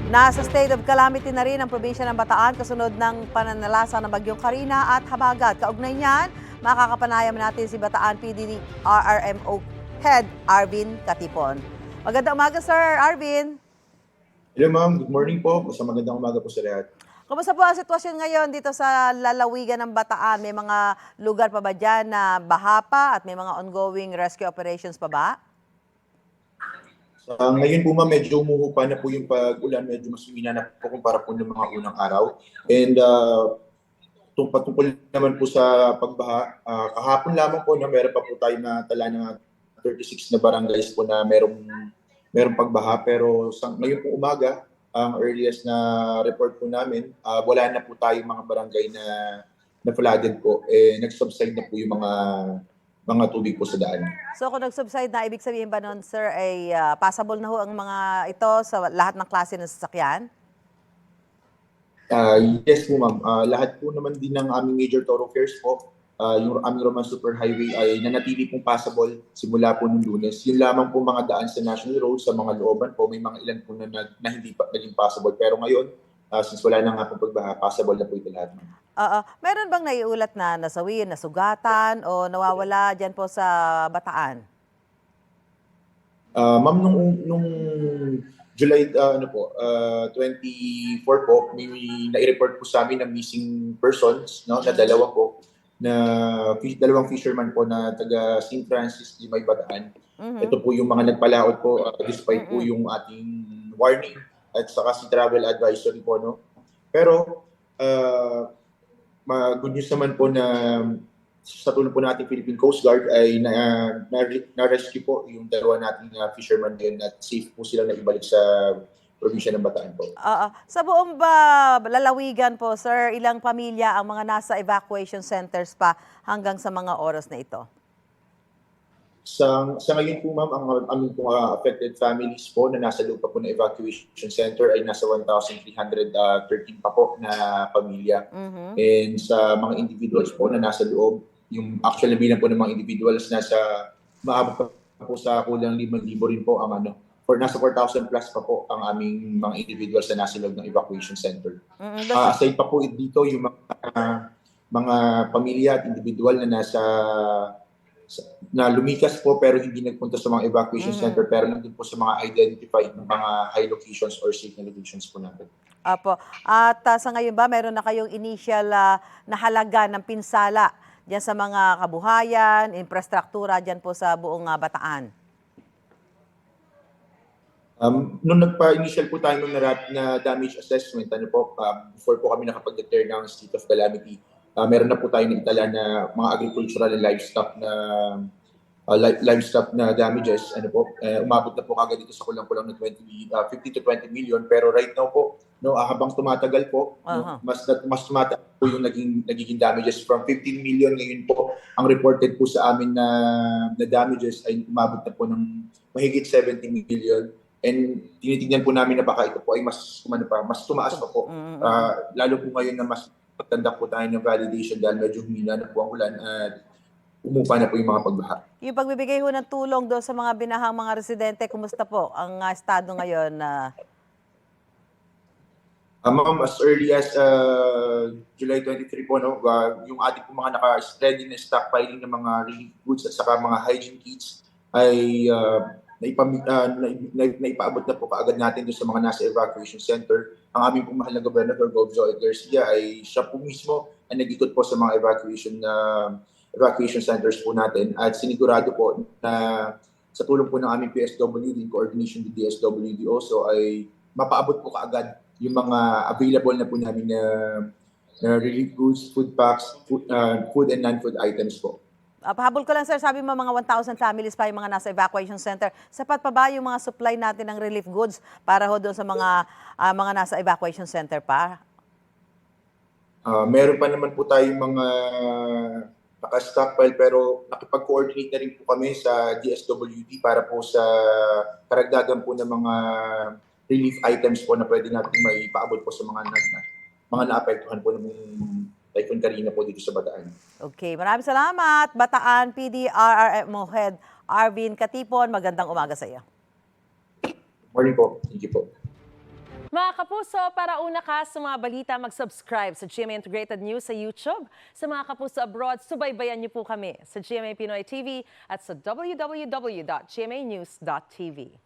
Nasa state of calamity na rin ang probinsya ng Bataan kasunod ng pananalasa ng Bagyong Karina at Habagat. Kaugnay niyan, makakapanayam natin si Bataan PD RRMO Head Arvin Katipon. Magandang umaga, Sir Arvin. Hello ma'am, good morning po. Basta magandang umaga po sa lahat. Kumusta po ang sitwasyon ngayon dito sa lalawigan ng Bataan? May mga lugar pa ba dyan na baha pa at may mga ongoing rescue operations pa ba? Ngayon po ma'am, medyo umuhupa na po yung pag-ulan. Medyo mas humina na po kumpara po ng mga unang araw. And patungkol naman po sa pagbaha, kahapon lamang po na meron pa po tayo na tala ng 36 na barangays po na merong pagbaha. Pero ngayon po umaga, ang earliest na report po namin, wala na po tayong mga barangay na flooded po. Nag-subside na po yung mga tubig po sa daan. So kung nag-subside na, ibig sabihin ba nun, sir, ay passable na ho ang mga ito sa lahat ng klase ng sasakyan? Yes po ma'am. Lahat po naman din ng aming major thoroughfares po, yung aming Roman Superhighway ay nanatili pong passable simula po nung Lunes. Yun lamang po mga daan sa national road, sa mga looban po, may mga ilan po na hindi pa naging passable. Pero ngayon, since wala na nga pong pagbaha, passable na po ito lahat. Meron bang naiulat na nasawi, nasugatan o nawawala dyan po sa Bataan? Ma'am, nung July 24 po, may nai-report po sa amin ng missing persons, no, na dalawa po, na dalawang fisherman po na taga St. Francis, Limay, Bataan. Ito po yung mga nagpalaot po despite po yung ating warning at saka si travel advisory po, no. Pero good news naman po na sa tulong po natin Philippine Coast Guard ay na-rescue po yung dalawa nating fisherman din at safe po sila na ibalik sa probinsya ng Bataan po. Sa buong lalawigan po, sir, ilang pamilya ang mga nasa evacuation centers pa hanggang sa mga oras na ito? Sa ngayon po ma'am, ang aming affected families po na nasa loob pa po na evacuation center ay nasa 1,313 pa po na pamilya. And sa mga individuals po na nasa loob, yung actual na bilang po ng mga individuals maabot pa po sa kulang 5,000 rin po ang nasa 4,000 plus pa po ang aming mga individuals na nasa loob ng evacuation center. Aside pa po dito yung mga pamilya at individual na lumikas po pero hindi nagpunta sa mga evacuation center pero nandun po sa mga identified ng mga high locations or safe na locations po natin. Apo. At sa ngayon ba, meron na kayong initial na halaga ng pinsala diyan sa mga kabuhayan, infrastruktura diyan po sa buong Bataan? Nung nagpa-initial po tayo na damage assessment, before po kami nakapag-declare ng state of calamity, meron na po tayo naitala na mga agricultural and livestock na damages. Umabot na po kagad dito sa kulang-kulang na 15 to 20 million. Pero right now po, habang tumatagal po, mas tumatagal po yung nagiging damages from 15 million. Ngayon po, ang reported po sa amin na damages ay umabot na po ng mahigit 70 million. And tinitingnan po namin na baka ito po ay mas tumaas pa po. Lalo po ngayon na mas magtanda po tayo ng validation dahil medyo humina na po ang ulan at umupa na po yung mga pagbaha. Yung pagbibigay ho ng tulong doon sa mga binahang mga residente, kumusta po ang estado ngayon? Ma'am, as early as July 23 po, yung ating po mga naka-steady na stockpiling ng mga relief goods at saka mga hygiene kits ay naipaabot na po kaagad natin doon sa mga nasa evacuation center. Ang aming pong mahal na Governor Gov. Joy Garcia ay siya po mismo ang nag-ikot po sa mga evacuation centers po natin at sinigurado po na sa tulong po ng aming PSWD in coordination with DSWD also ay mapaabot po kaagad yung mga available na po namin na relief goods, food packs, food and non-food items po. Pahabol ko lang, sir, sabi mo mga 1,000 families pa yung mga nasa evacuation center. Sapat pa ba yung mga supply natin ng relief goods para ho doon sa mga nasa evacuation center pa? Meron pa naman po tayong mga naka-stockpile pero nakipag-coordinate na rin po kami sa DSWD para po sa karagdagan po ng mga relief items po na pwede natin maipaabot po sa mga naapektuhan po ng Typhoon Karina po dito sa Bataan. Okay, maraming salamat. Bataan PD RRMO Head Arvin Katipon, magandang umaga sa iyo. Morning po. Thank you po. Mga kapuso, para una ka sa mga balita, mag-subscribe sa GMA Integrated News sa YouTube. Sa mga kapuso abroad, subaybayan niyo po kami sa GMA Pinoy TV at sa www.gmanews.tv.